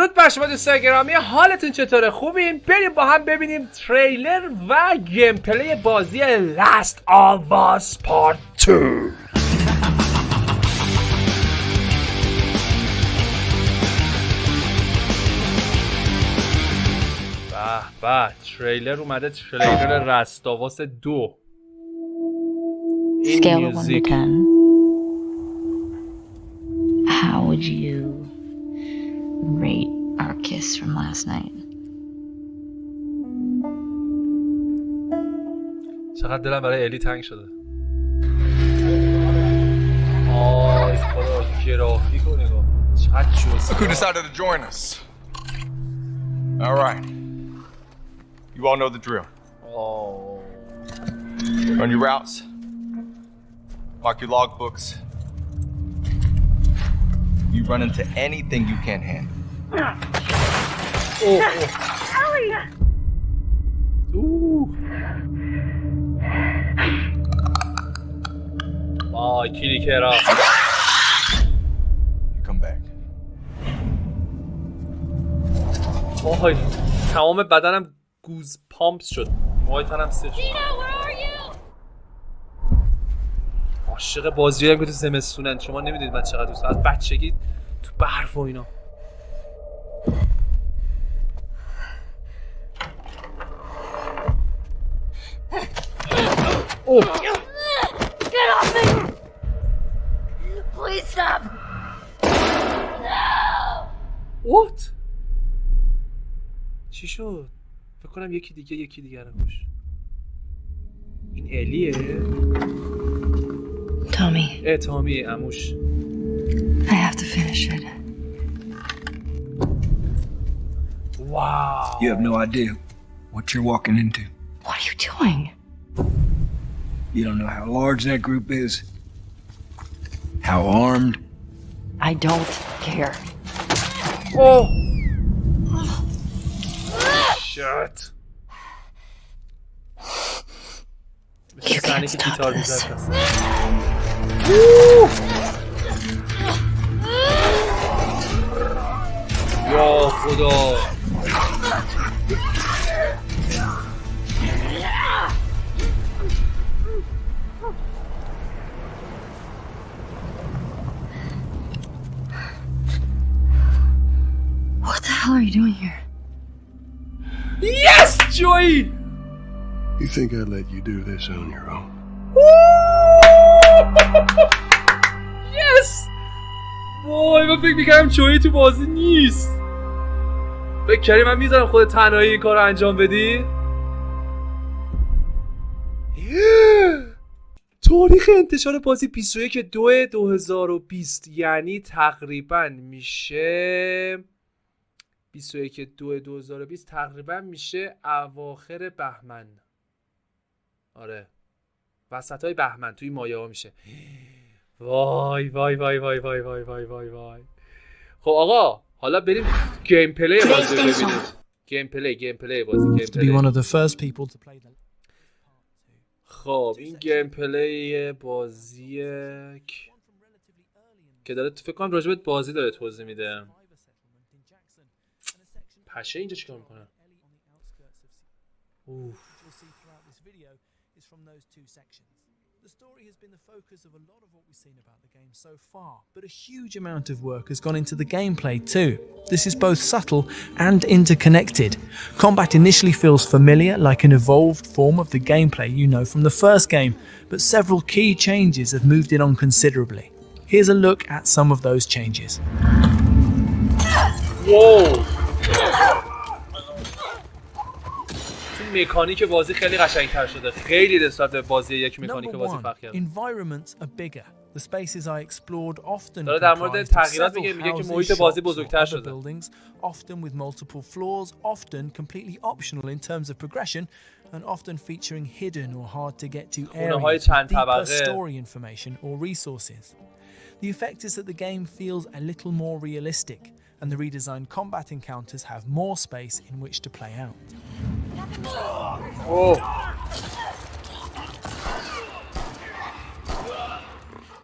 درود بر شما دوستان گرامی، حالتون چطوره؟ خوبین؟ بریم با هم ببینیم تریلر و گیم پلی بازی Last of Us Part 2. به تریلر اومده، تریلر رستاواس 2. Scale of 1 to 10. How would you rate our kiss from last night? چقدر دلم برای الی تنگ شده. آی خدا، گرافیک رو نگاه. چقدر جوسی. Look who decided to join us. All right. You all know the drill. Oh. Run your routes. Mark your logbooks. You run into anything you can't handle. Oh. Ooh. Oh, کلیکرا. You come back. آهای تمام بدنم گوز پامپ شد. موهای تنم سیخ شد. عاشق بازیایی که تو زمستونن. شما نمیدونید من چقدر دوست دارم. از بچگی تو برف و اینا. اوه. Get off me! Please stop! No! What? چی شد؟ فکر کنم یکی دیگه رو کش. این الیه؟ Tommy. تامی عموش. I have to finish it. Wow. You have no idea what you're walking into. What are you doing? You don't know how large that group is, how armed. I don't care. Oh. Shit. You can't stop this. یا خدا. What the hell are you doing here? Yes, Joey! You think I'd let you do this on your own? Yes! وای من فکر میکردم جویی تو بازی نیست. فکر کردی من میذارم خود تنهایی این کار رو انجام بدی؟ تاریخ انتشار بازی 21/2/2020 یعنی تقریبا میشه 21/2/2020 تقریبا میشه اواخر بهمن. آره وسطای بهمن توی مایه ها میشه. وای وای وای وای وای وای وای وای وای. خب آقا حالا بریم گیم پلی بازی رو ببینیم. گیم پلی بازی. خب این گیم پلی بازیه که داره فکر کنم راجع به بازی داره توضیح میده. پشه اینجا چیکار میکنه؟ The story has been the focus of a lot of what we've seen about the game so far, but a huge amount of work has gone into the gameplay too. This is both subtle and interconnected. Combat initially feels familiar, like an evolved form of the gameplay you know from the first game, but several key changes have moved it on considerably. Here's a look at some of those changes. Whoa! مکانیک بازی خیلی قشنگ‌تر شده. خیلی نسبت به بازی یک مکانیک بازی فرق کرده. Environments are bigger. The spaces I explored often داره در مورد تغییرات میگه که محیط بازی بزرگتر شده. Often with multiple floors, often completely optional in terms of progression, and often featuring hidden or hard to get to areas with deeper story information or resources. The effect is that the game feels a little more realistic, and the redesigned combat encounters have more space in which to play out. Oh.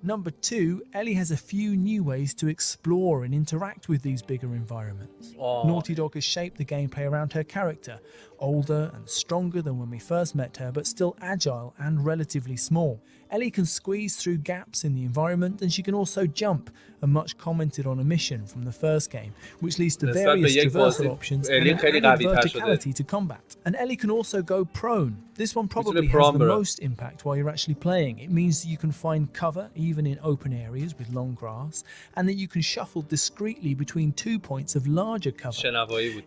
Number 2, Ellie has a few new ways to explore and interact with these bigger environments. Naughty Dog has shaped the gameplay around her character, older and stronger than when we first met her, but still agile and relatively small. Ellie can squeeze through gaps in the environment, and she can also jump, a much commented on omission from the first game, which leads to various traversal options and an added verticality to combat. And Ellie can also go prone. This one probably has the most impact while you're actually playing. It means that you can find cover even in open areas with long grass, and that you can shuffle discreetly between 2 points of larger cover.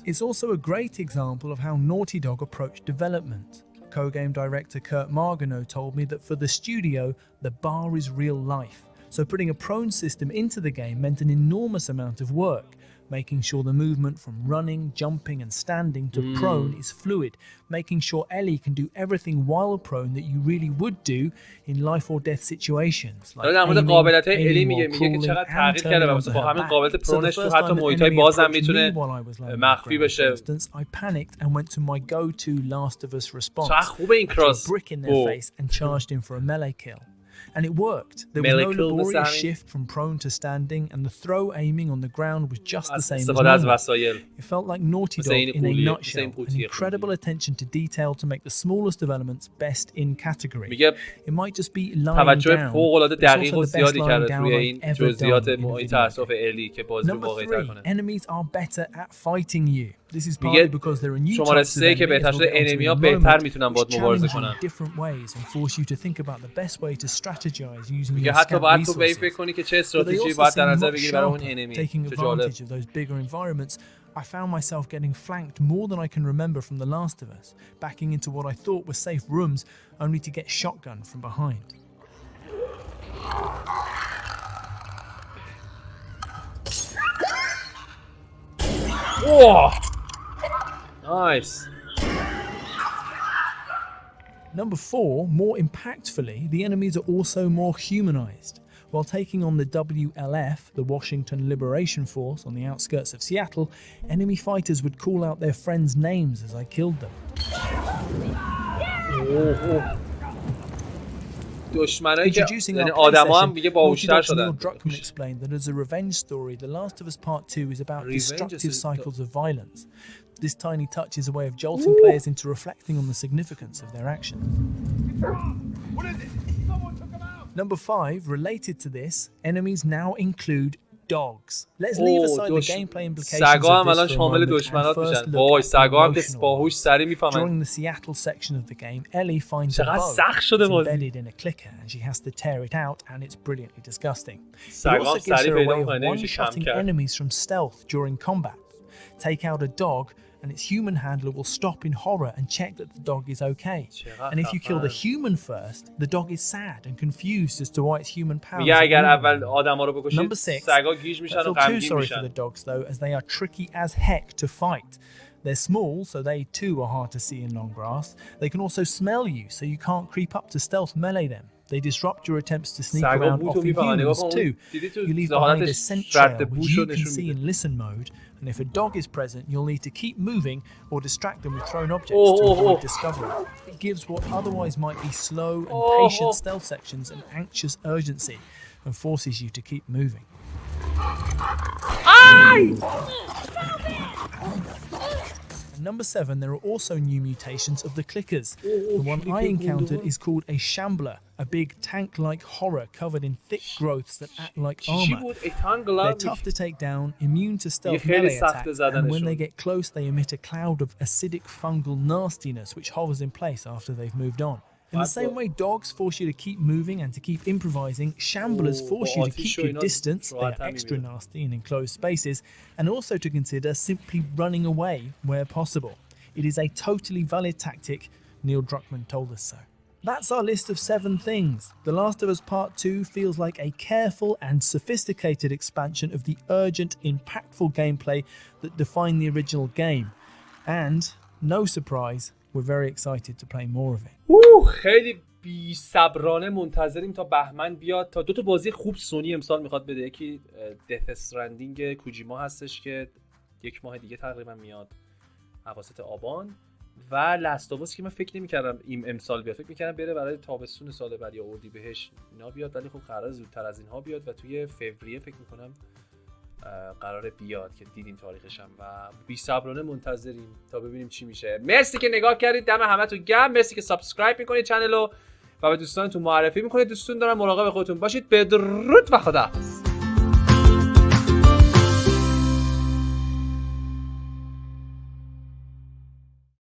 It's also a great example of how Naughty Dog approached development. Co-game director Kurt Margano told me that for the studio, the bar is real life. So putting a prone system into the game meant an enormous amount of work, making sure the movement from running, jumping and standing to prone is fluid, making sure Ellie can do everything while prone that you really would do in life or death situations. Like در مورد قابلیت‌های الی میگه که چقدر تغییر کرده و با همین قابلیت پرونش تو حتی محیط‌های باز هم میتونه مخفی بشه. I panicked and went to my go-to Last of Us response. چقدر خوبه این کراس. Brick in their face and charged in for a melee kill. And it worked. There was no laborious shift from prone to standing, and the throw aiming on the ground was just the same as normal. It felt like Naughty Dog in a nutshell. An incredible attention to detail to make the smallest of elements best in category. It might just be lying down. Number 3, enemies are better at fighting you. This is partly because there are new types of enemies different ways and force you to think about the best way to strategize using your scout resources. But they also seem much sharper, taking advantage of those bigger environments. I found myself getting flanked more than I can remember from The Last of Us, backing into what I thought were safe rooms only to get shotgunned from behind. Whoa! Nice. Number 4, more impactfully, the enemies are also more humanized. While taking on the WLF, the Washington Liberation Force, on the outskirts of Seattle, enemy fighters would call out their friends' names as I killed them. Introducing our PlayStation, Neil Druckmann explained that as a revenge story, The Last of Us Part 2 is about destructive cycles of violence. This tiny touch is a way of jolting players into reflecting on the significance of their actions. What is it? Someone took him out! Number 5, related to this, enemies now include dogs. Let's leave aside the gameplay implications of this for a moment and first look at the emotional. During the Seattle section of the game, Ellie finds a bug that's embedded in a clicker and she has to tear it out, and it's brilliantly disgusting. It also gives her a way of one-shotting enemies from stealth during combat. Take out a dog and its human handler will stop in horror and check that the dog is okay. And if you kill the human first, the dog is sad and confused as to why its human powers are Number 6, I feel too sorry for the dogs though, as they are tricky as heck to fight. They're small, so they too are hard to see in long grass. They can also smell you, so you can't creep up to stealth melee them. They disrupt your attempts to sneak around off humans too. You leave behind a scent trail which you can see in listen mode, and if a dog is present, you'll need to keep moving or distract them with thrown objects to avoid discovery. It gives what otherwise might be slow and patient stealth sections an anxious urgency and forces you to keep moving. And number 7, there are also new mutations of the clickers. The one I encountered is called a shambler, a big tank-like horror covered in thick growths that act like armor. They're tough to take down, immune to stealth melee attacks, and when they get close they emit a cloud of acidic fungal nastiness which hovers in place after they've moved on. In the same way dogs force you to keep moving and to keep improvising, shamblers force you to keep your distance, they are extra nasty in enclosed spaces, and also to consider simply running away where possible. It is a totally valid tactic, Neil Druckmann told us so. That's our list of 7 things. The Last of Us Part 2 feels like a careful and sophisticated expansion of the urgent, impactful gameplay that defined the original game. And, no surprise, we're very excited to play more of it. خیلی بی صبرانه منتظریم تا بهمن بیاد تا 2 بازی خوب سونی امسال میخواد بده. یکی دث استرندینگ کوجیما هستش که 1 ماه دیگه تقریبا میاد اواسط آبان، و لاستاوس که من فکر نمی‌کردم این امسال بیاد، فکر می‌کردم بره برای تابستون سال بعد یا اردیبهشت اینا بیاد، ولی خب قرار زودتر از اینها بیاد و توی فوریه فکر می‌کنم قراره بیاد که دیدیم تاریخش هم و بی صبرانه منتظریم تا ببینیم چی میشه. مرسی که نگاه کردید، دم همتون گرم، مرسی که سابسکرایب میکنید چنل رو و به دوستانتون معرفی میکنید. دوستون دارم، مراقب خودتون باشید. بدرود و خدا.